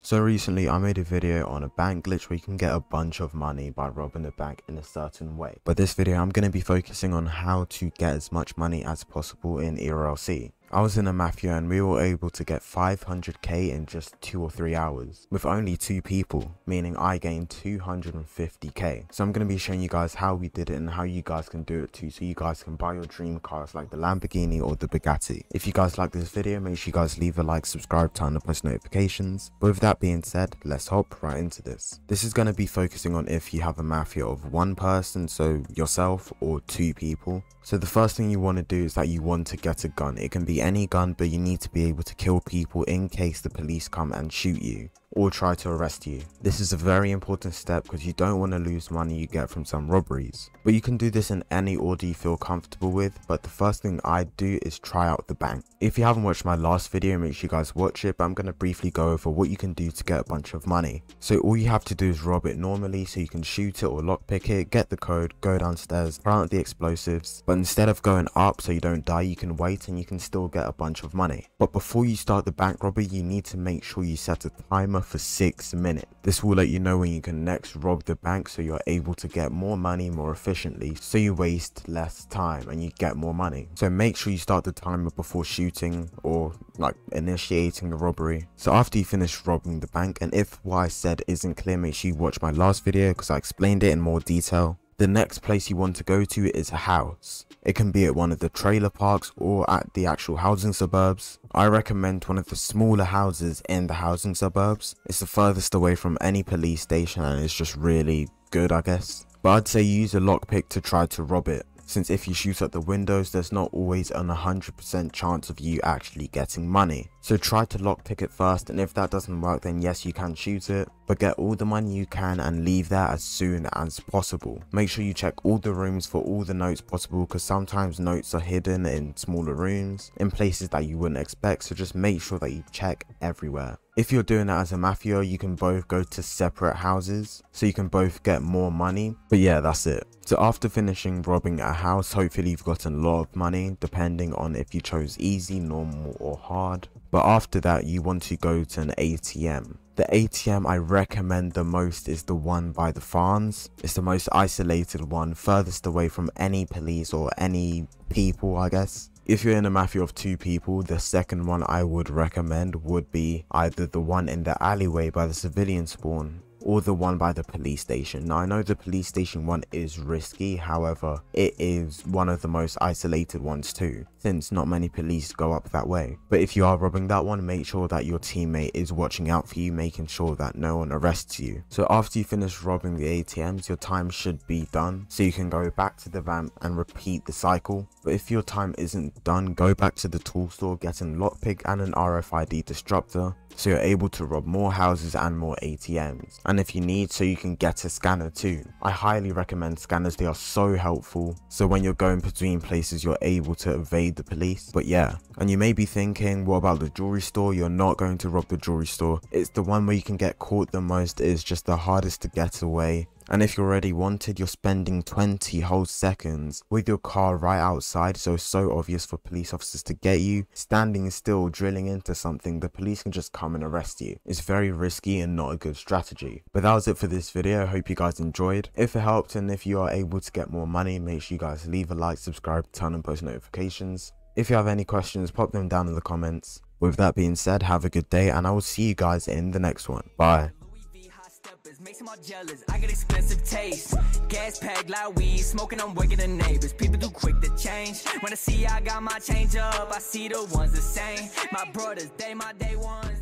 So recently I made a video on a bank glitch where you can get a bunch of money by robbing the bank in a certain way. But this video I'm going to be focusing on how to get as much money as possible in ERLC. I was in a mafia and we were able to get 500k in just 2 or 3 hours with only 2 people, meaning I gained 250k. So I'm going to be showing you guys how we did it and how you guys can do it too, so you guys can buy your dream cars like the Lamborghini or the Bugatti. If you guys like this video, make sure you guys leave a like, subscribe, turn on post notifications. But with that being said, let's hop right into this. This is going to be focusing on if you have a mafia of 1 person, so yourself, or 2 people. So the first thing you want to do is that you want to get a gun. It can be any gun, but you need to be able to kill people in case the police come and shoot you or try to arrest you. This is a very important step because you don't want to lose money you get from some robberies. But you can do this in any order you feel comfortable with, but the first thing I do is try out the bank. If you haven't watched my last video, make sure you guys watch it, but I'm going to briefly go over what you can do to get a bunch of money. So all you have to do is rob it normally, so you can shoot it or lockpick it, get the code, go downstairs, plant the explosives, but instead of going up so you don't die, you can wait and you can still get a bunch of money. But before you start the bank robbery, you need to make sure you set a timer for 6 minutes. This will let you know when you can next rob the bank, so you're able to get more money more efficiently, so you waste less time and you get more money. So make sure you start the timer before shooting or like initiating the robbery. So after you finish robbing the bank, and if what I said isn't clear, make sure you watch my last video because I explained it in more detail. The next place you want to go to is a house. It can be at one of the trailer parks or at the actual housing suburbs. I recommend one of the smaller houses in the housing suburbs. It's the furthest away from any police station and it's just really good, I guess. But I'd say use a lockpick to try to rob it, since if you shoot at the windows, there's not always an 100% chance of you actually getting money. So try to lockpick it first, and if that doesn't work, then yes, you can shoot it, but get all the money you can and leave there as soon as possible. Make sure you check all the rooms for all the notes possible, because sometimes notes are hidden in smaller rooms, in places that you wouldn't expect, so just make sure that you check everywhere. If you're doing that as a mafia, you can both go to separate houses, so you can both get more money. But yeah, that's it. So after finishing robbing a house, hopefully you've gotten a lot of money, depending on if you chose easy, normal or hard. But after that, you want to go to an ATM. The ATM I recommend the most is the one by the farms. It's the most isolated one, furthest away from any police or any people, I guess. If you're in a mafia of 2 people, the second one I would recommend would be either the one in the alleyway by the civilian spawn or the one by the police station. Now I know the police station one is risky, however it is one of the most isolated ones too, since not many police go up that way. But if you are robbing that one, make sure that your teammate is watching out for you, making sure that no one arrests you. So after you finish robbing the ATMs, your time should be done, so you can go back to the van and repeat the cycle. But if your time isn't done, go back to the tool store, get a lockpick and an RFID disruptor, so you're able to rob more houses and more ATMs. And if you need, so you can get a scanner too. I highly recommend scanners, they are so helpful, so when you're going between places you're able to evade the police. But yeah, and you may be thinking, what about the jewelry store? You're not going to rob the jewelry store. It's the one where you can get caught the most, it's just the hardest to get away. And if you're already wanted, you're spending 20 whole seconds with your car right outside, so it's so obvious for police officers to get you. Standing still, drilling into something, the police can just come and arrest you. It's very risky and not a good strategy. But that was it for this video. I hope you guys enjoyed. If it helped and if you are able to get more money, make sure you guys leave a like, subscribe, turn on post notifications. If you have any questions, pop them down in the comments. With that being said, have a good day and I will see you guys in the next one. Bye. Makes them all jealous, I got expensive taste. Gas pack like weed, smoking, I'm waking the neighbors. People too quick to change. When I see I got my change up, I see the ones the same. My brothers, they my day ones.